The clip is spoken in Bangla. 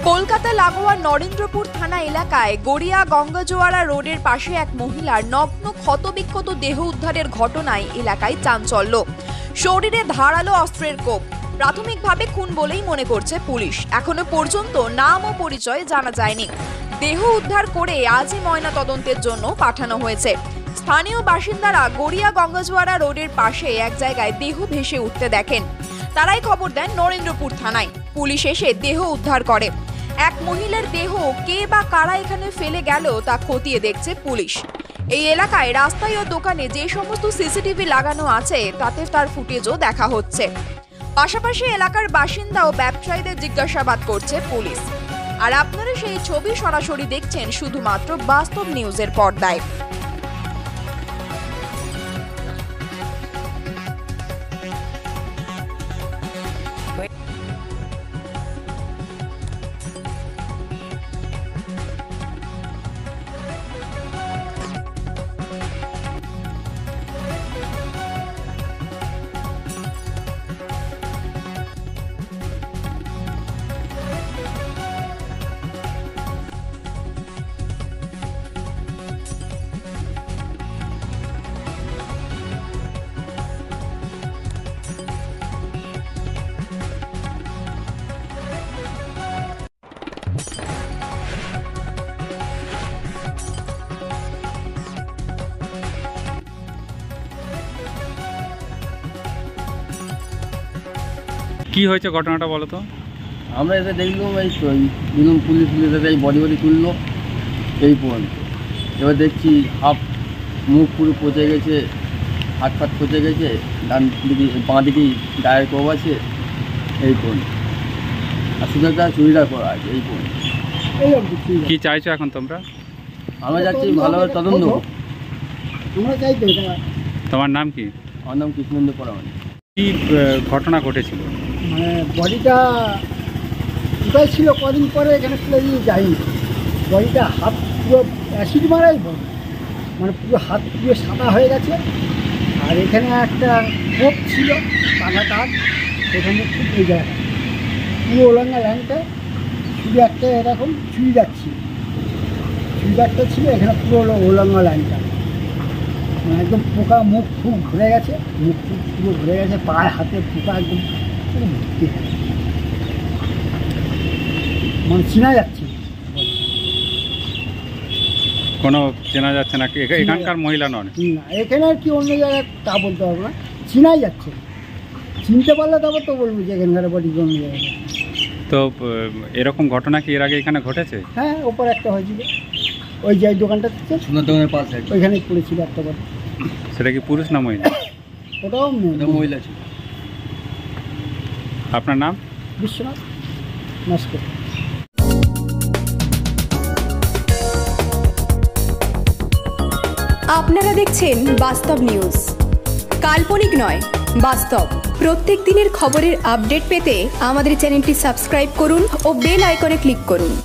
কলকাতা লাগোয়া নরেন্দ্রপুর থানা এলাকায় গড়িয়া গঙ্গাজোয়ারা রোডের পাশে এক মহিলার নগ্ন ক্ষতবিক্ষত দেহ উদ্ধারের ঘটনায় এলাকায় চাঞ্চল্য। শরীরে ধারালো অস্ত্রের কোপ। প্রাথমিকভাবে খুন বলেই মনে করছে পুলিশ। এখনো পর্যন্ত নাম ও পরিচয় জানা যায়নি। দেহ উদ্ধার করে আজই ময়নাতদন্তের জন্য পাঠানো হয়েছে। স্থানীয় বাসিন্দারা গড়িয়া গঙ্গাজোয়ারা রোডের পাশে এক জায়গায় দেহ ভেসে উঠতে দেখেন। তারাই খবর দেন নরেন্দ্রপুর থানায়। পুলিশ এসে দেহ উদ্ধার করে। এক মহিলার দেহ কে বা কারা এখানে ফেলে গেল তা খতিয়ে দেখছে পুলিশ। এই এলাকায় রাস্তায় ও দোকানে যে সমস্ত সিসিটিভি লাগানো আছে তাতে তার ফুটেজও দেখা হচ্ছে। পাশাপাশি এলাকার বাসিন্দা ও ব্যবসায়ীদের জিজ্ঞাসাবাদ করছে পুলিশ। আর আপনারা সেই ছবি সরাসরি দেখছেন শুধুমাত্র বাস্তব নিউজের পর্দায়। কি হয়েছে ঘটনাটা বলো তো? আমরা এসে দেখলাম এই তো দুজন পুলিশ এসে এই বডি তুললো এই পর্যন্ত। এবার দেখছি হাফ মুখ পুরো পচে গেছে, হাত ফাত পচে গেছে, ডান দিকে বাঁ দিকেই গায়ের কোপ আছে এই পর্যন্ত। আর শুধু একটা চুরিটা করা আছে এই পর্যন্ত। কি চাইছো এখন তোমরা? আমরা যাচ্ছি ভালোভাবে তদন্ত। তোমার নাম কি? আমার নাম কৃষ্ণেন্দু পরামানিক। কি ঘটনা ঘটেছিল? মানে বডিটা কোথায় ছিল কদিন পরে এখানে ফেলে দিয়ে যায়নি। বডিটা হাত পুরো অ্যাসিড মারাই বডি, মানে পুরো হাত পুরো সাদা হয়ে গেছে। আর এখানে একটা কোপ ছিল কাঁটা কাঠ, সেখানে ঠিক এই জায়গা পুরো ওলাঙ্গা ল্যাংটা শুধু একটা এরকম চুই যাচ্ছিল, চুই একটা ছিল এখানে পুরো ওলাঙ্গা ল্যাংটা, মানে একদম পোকা মুখ ফুক ঘুরে গেছে, মুখ ফুক পুরো ঘুরে গেছে, পায়ে হাতে পোকা একদম ভর্তি হয়ে গেছে, মানে চেনা যাচ্ছে কোনো চেনা যাচ্ছে না? এখানকার মহিলা নন? না, এখানে আর কি অন্য জায়গায় তা বলতে পারবো না, চেনাই যাচ্ছে। চিনতে পারলে তারপর তো বলবো যে এখানকার বডি অন্য জায়গায়। তো এরকম ঘটনা কি এর আগে এখানে ঘটেছে? হ্যাঁ, ওপর একটা হয়েছিল, ওই যে দোকানটা সোনার দোকানের পাশে ওইখানেই পড়েছিল একটা বডি। সেটা কি পুরুষ না মহিলা? ওটাও মহিলা ছিল। আপনার নাম? বিশ্বনাথ নস্কর। আপনারা দেখছেন বাস্তব নিউজ। কাল্পনিক নয়, বাস্তব। প্রত্যেক দিনের খবরের আপডেট পেতে আমাদের চ্যানেলটি সাবস্ক্রাইব করুন ও বেল আইকনে ক্লিক করুন।